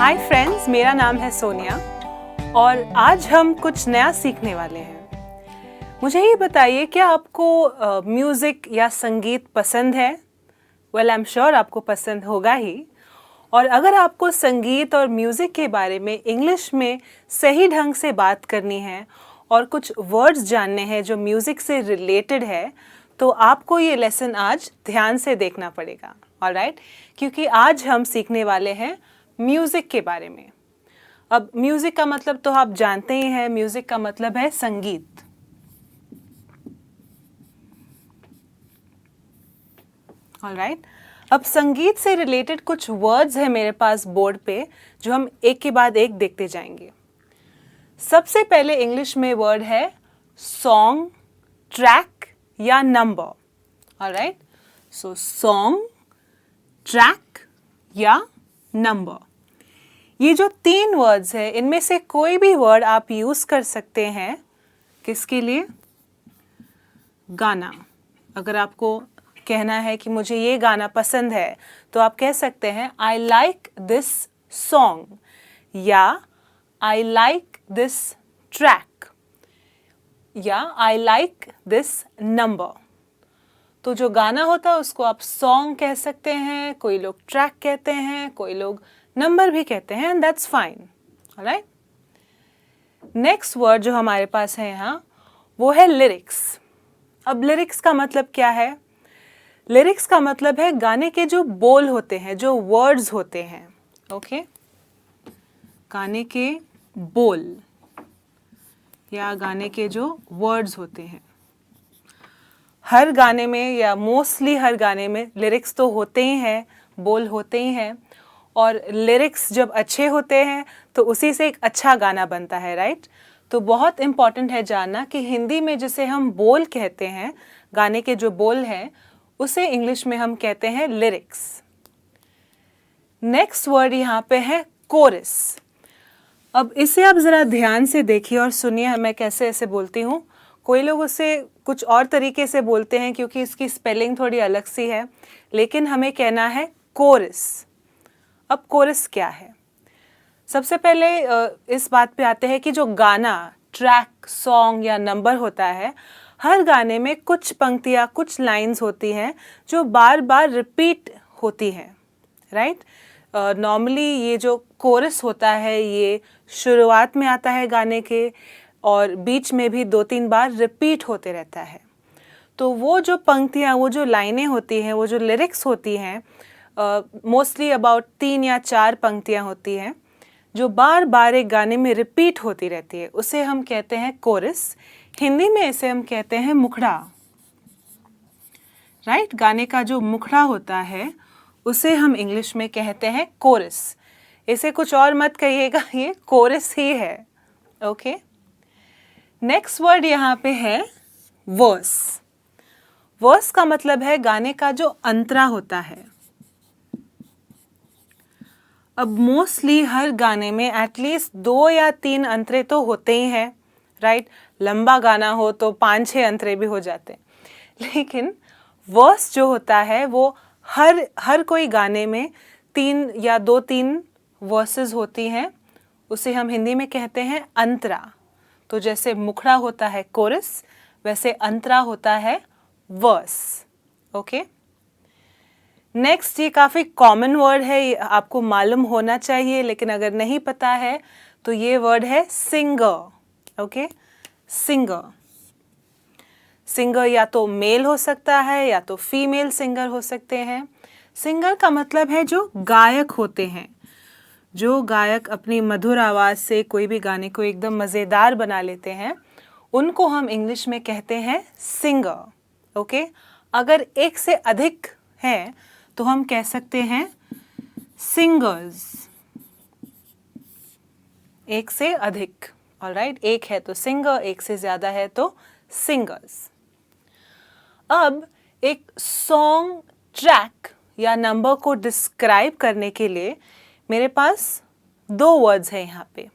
Hi friends, मेरा नाम है सोनिया और आज हम कुछ नया सीखने वाले हैं। मुझे ये बताइए, क्या आपको म्यूज़िक या संगीत पसंद है? वेल, आई एम श्योर आपको पसंद होगा ही। और अगर आपको संगीत और म्यूज़िक के बारे में इंग्लिश में सही ढंग से बात करनी है और कुछ वर्ड्स जानने हैं जो म्यूज़िक से रिलेटेड है, तो आपको ये लेसन आज ध्यान से देखना पड़ेगा। ऑलराइट, क्योंकि आज हम सीखने वाले हैं म्यूज़िक के बारे में। अब म्यूज़िक का मतलब तो आप जानते ही हैं, म्यूज़िक का मतलब है संगीत। ऑलराइट, अब संगीत से रिलेटेड कुछ वर्ड्स हैं मेरे पास बोर्ड पे, जो हम एक के बाद एक देखते जाएंगे। सबसे पहले इंग्लिश में वर्ड है सॉन्ग, ट्रैक या नंबर। ऑलराइट, सो सॉन्ग, ट्रैक या नंबर, ये जो तीन वर्ड्स है, इनमें से कोई भी वर्ड आप यूज़ कर सकते हैं। किसके लिए? गाना। अगर आपको कहना है कि मुझे ये गाना पसंद है, तो आप कह सकते हैं आई लाइक दिस सॉन्ग या आई लाइक दिस ट्रैक या आई लाइक दिस नंबर। तो जो गाना होता है उसको आप सॉन्ग कह सकते हैं, कोई लोग ट्रैक कहते हैं, कोई लोग नंबर भी कहते हैं, and that's fine. Alright, next word जो हमारे पास है यहाँ, वो है लिरिक्स। अब लिरिक्स का मतलब क्या है? लिरिक्स का मतलब है गाने के जो बोल होते हैं, जो वर्ड्स होते हैं। ओके, गाने के बोल या गाने के जो वर्ड्स होते हैं। हर गाने में या मोस्टली हर गाने में लिरिक्स तो होते ही हैं, बोल होते ही हैं, और लिरिक्स जब अच्छे होते हैं तो उसी से एक अच्छा गाना बनता है। राइट, तो बहुत इम्पॉर्टेंट है जानना कि हिंदी में जिसे हम बोल कहते हैं, गाने के जो बोल हैं, उसे इंग्लिश में हम कहते हैं लिरिक्स। नेक्स्ट वर्ड यहाँ पे है कोरस। अब इसे आप ज़रा ध्यान से देखिए और सुनिए मैं कैसे ऐसे बोलती हूँ। कोई लोग उसे कुछ और तरीके से बोलते हैं क्योंकि इसकी स्पेलिंग थोड़ी अलग सी है, लेकिन हमें कहना है कोरस। अब कोरस क्या है? सबसे पहले इस बात पे आते हैं कि जो गाना, ट्रैक, सॉन्ग या नंबर होता है, हर गाने में कुछ पंक्तियाँ, कुछ लाइंस होती हैं जो बार बार रिपीट होती हैं। राइट, नॉर्मली ये जो कोरस होता है ये शुरुआत में आता है गाने के, और बीच में भी 2-3 बार रिपीट होते रहता है। तो वो जो पंक्तियाँ, वो जो लाइनें होती हैं, वो जो लिरिक्स होती हैं, मोस्टली अबाउट 3 या 4 पंक्तियाँ होती हैं जो बार बार एक गाने में रिपीट होती रहती है, उसे हम कहते हैं कोरस। हिंदी में इसे हम कहते हैं मुखड़ा। राइट, गाने का जो मुखड़ा होता है उसे हम इंग्लिश में कहते हैं कोरस। इसे कुछ और मत कहिएगा, ये कोरस ही है। ओके, नेक्स्ट वर्ड यहाँ पे है वर्स। वर्स का मतलब है गाने का जो अंतरा होता है। अब मोस्टली हर गाने में एटलीस्ट 2 या 3 अंतरे तो होते ही हैं। राइट, लंबा गाना हो तो 5-6 अंतरे भी हो जाते हैं, लेकिन वर्स जो होता है वो हर कोई गाने में 3 या 2-3 वर्सेस होती हैं, उसे हम हिंदी में कहते हैं अंतरा। तो जैसे मुखड़ा होता है कोरस, वैसे अंतरा होता है वर्स। ओके, नेक्स्ट, ये काफ़ी कॉमन वर्ड है, ये आपको मालूम होना चाहिए, लेकिन अगर नहीं पता है तो ये वर्ड है सिंगर। Okay, singer. सिंगर या तो मेल हो सकता है या तो फीमेल सिंगर हो सकते हैं। सिंगर का मतलब है जो गायक होते हैं, जो गायक अपनी मधुर आवाज़ से कोई भी गाने को एकदम मज़ेदार बना लेते हैं, उनको हम इंग्लिश में कहते हैं सिंगर। ओके, अगर एक से अधिक हैं तो हम कह सकते हैं सिंगर्स। एक से अधिक। ऑलराइट, एक है तो सिंगर, एक से ज़्यादा है तो सिंगर्स। अब एक सॉन्ग, ट्रैक या नंबर को डिस्क्राइब करने के लिए मेरे पास 2 वर्ड्स हैं यहाँ पे।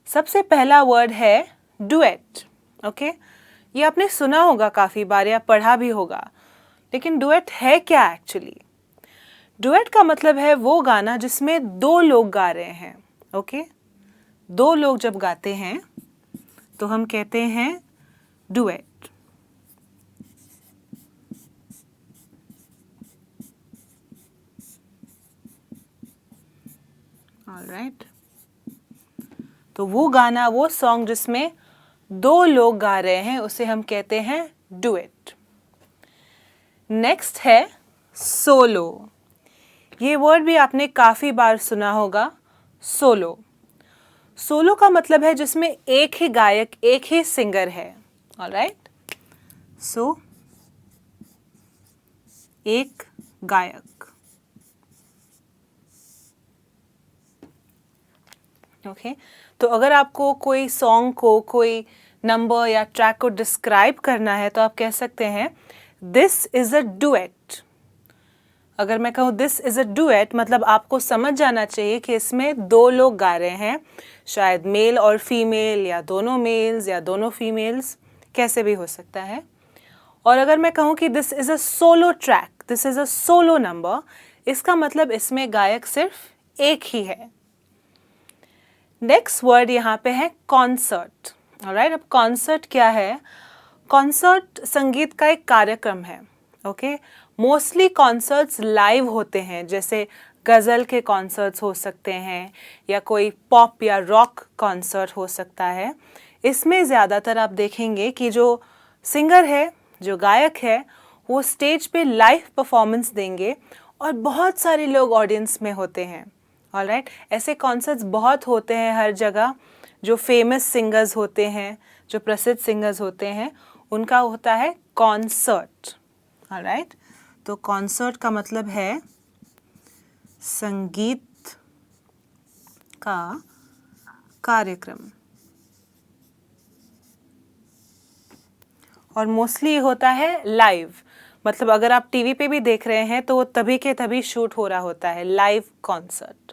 सबसे पहला वर्ड है डुएट। ओके, ये आपने सुना होगा काफ़ी बार या पढ़ा भी होगा, लेकिन डुएट है क्या एक्चुअली? डुएट का मतलब है वो गाना जिसमें दो लोग गा रहे हैं. ओके, दो लोग जब गाते हैं तो हम कहते हैं डुएट. ऑलराइट, तो वो गाना, वो सॉन्ग जिसमें दो लोग गा रहे हैं उसे हम कहते हैं डुएट. नेक्स्ट है सोलो. ये वर्ड भी आपने काफ़ी बार सुना होगा, सोलो. सोलो का मतलब है जिसमें एक ही गायक, एक ही सिंगर है. ऑलराइट, सो एक गायक. ओके, तो अगर आपको कोई सॉन्ग को, कोई नंबर या ट्रैक को डिस्क्राइब करना है तो आप कह सकते हैं दिस इज़ अ डुएट. अगर मैं कहूँ दिस इज़ अ डुएट, मतलब आपको समझ जाना चाहिए कि इसमें दो लोग गा रहे हैं, शायद मेल और फीमेल, या दोनों मेल्स या दोनों फीमेल्स, कैसे भी हो सकता है. और अगर मैं कहूँ कि this is a solo trek, this is a solo number, इसका मतलब इसमें गायक सिर्फ एक ही है. नेक्स्ट वर्ड यहाँ पे है कॉन्सर्ट. ऑलराइट, अब कॉन्सर्ट क्या है? कॉन्सर्ट संगीत का एक कार्यक्रम है. ओके, मोस्टली कॉन्सर्ट्स लाइव होते हैं, जैसे गज़ल के कॉन्सर्ट्स हो सकते हैं या कोई पॉप या रॉक कॉन्सर्ट हो सकता है. इसमें ज़्यादातर आप देखेंगे कि जो सिंगर है, जो गायक है, वो स्टेज पे लाइव परफॉर्मेंस देंगे और बहुत सारे लोग ऑडियंस में होते हैं. ऑलराइट, ऐसे कॉन्सर्ट्स बहुत होते हैं हर जगह. जो फेमस सिंगर्स होते हैं, जो प्रसिद्ध सिंगर्स होते हैं, उनका होता है कॉन्सर्ट. ऑलराइट, तो कॉन्सर्ट का मतलब है संगीत का कार्यक्रम. और मोस्टली होता है लाइव, मतलब अगर आप टीवी पे भी देख रहे हैं तो वो तभी के तभी शूट हो रहा होता है, लाइव कॉन्सर्ट.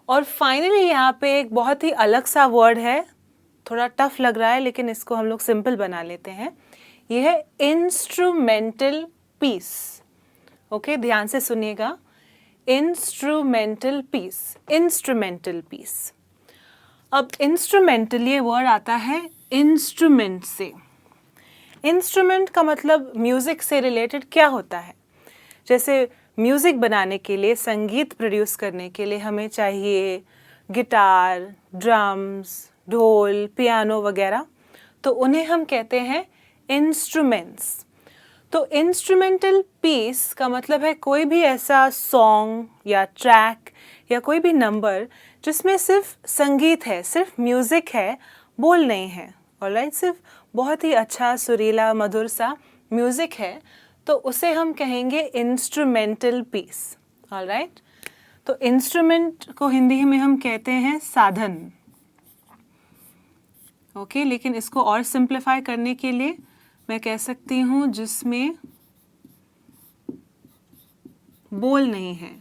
और फाइनली यहाँ पे एक बहुत ही अलग सा वर्ड है, थोड़ा टफ लग रहा है लेकिन इसको हम लोग सिंपल बना लेते हैं. ये है इंस्ट्रूमेंटल पीस. ओके, ध्यान से सुनिएगा, इंस्ट्रूमेंटल पीस, इंस्ट्रूमेंटल पीस. अब इंस्ट्रूमेंटल ये वर्ड आता है इंस्ट्रूमेंट से. इंस्ट्रूमेंट का मतलब म्यूज़िक से रिलेटेड क्या होता है? जैसे म्यूज़िक बनाने के लिए, संगीत प्रोड्यूस करने के लिए हमें चाहिए गिटार, ड्रम्स, ढोल, पियानो वगैरह, तो उन्हें हम कहते हैं इंस्ट्रूमेंट्स. तो इंस्ट्रूमेंटल पीस का मतलब है कोई भी ऐसा सॉन्ग या ट्रैक या कोई भी नंबर जिसमें सिर्फ संगीत है, सिर्फ म्यूज़िक है, बोल नहीं है. ऑलराइट, सिर्फ बहुत ही अच्छा सुरीला मधुर सा म्यूज़िक है, तो उसे हम कहेंगे इंस्ट्रूमेंटल पीस. ऑलराइट, तो इंस्ट्रूमेंट को हिंदी में हम कहते हैं साधन. ओके, लेकिन इसको और सिंप्लीफाई करने के लिए मैं कह सकती हूँ जिसमें बोल नहीं है.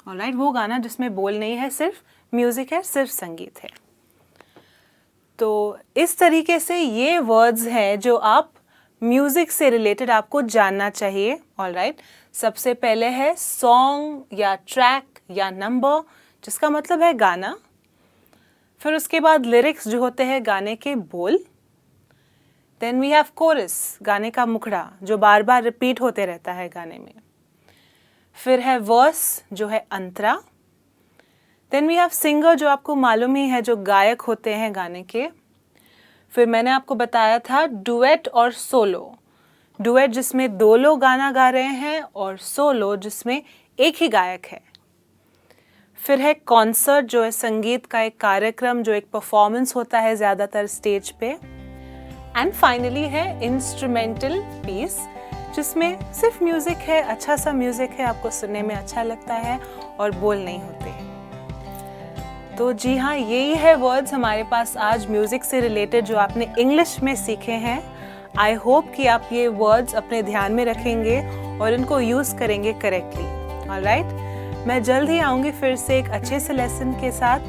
ऑलराइट, वो गाना जिसमें बोल नहीं है, सिर्फ म्यूज़िक है, सिर्फ संगीत है. तो इस तरीके से ये वर्ड्स हैं जो आप म्यूज़िक से रिलेटेड आपको जानना चाहिए. ऑलराइट, सबसे पहले है सॉन्ग या ट्रैक या नंबर, जिसका मतलब है गाना. फिर उसके बाद लिरिक्स जो होते हैं गाने के बोल. देन वी हैव कोरस, गाने का मुखड़ा जो बार बार रिपीट होते रहता है गाने में. फिर है वर्स जो है अंतरा. देन वी हैव सिंगर जो आपको मालूम ही है, जो गायक होते हैं गाने के. फिर मैंने आपको बताया था डुएट और सोलो. डुएट जिसमें दो लोग गाना गा रहे हैं और सोलो जिसमें एक ही गायक है. फिर है कॉन्सर्ट जो है संगीत का एक कार्यक्रम, जो एक परफॉर्मेंस होता है ज़्यादातर स्टेज पे. एंड फाइनली है इंस्ट्रूमेंटल पीस, जिसमें सिर्फ म्यूज़िक है, अच्छा सा म्यूज़िक है, आपको सुनने में अच्छा लगता है और बोल नहीं होते हैं. तो जी हाँ, यही है वर्ड्स हमारे पास आज म्यूज़िक से रिलेटेड जो आपने इंग्लिश में सीखे हैं. आई होप कि आप ये वर्ड्स अपने ध्यान में रखेंगे और इनको यूज़ करेंगे करेक्टली. ऑलराइट, मैं जल्द ही आऊँगी फिर से एक अच्छे से लेसन के साथ.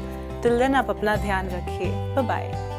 टिल देन आप अपना ध्यान रखिए. Bye bye.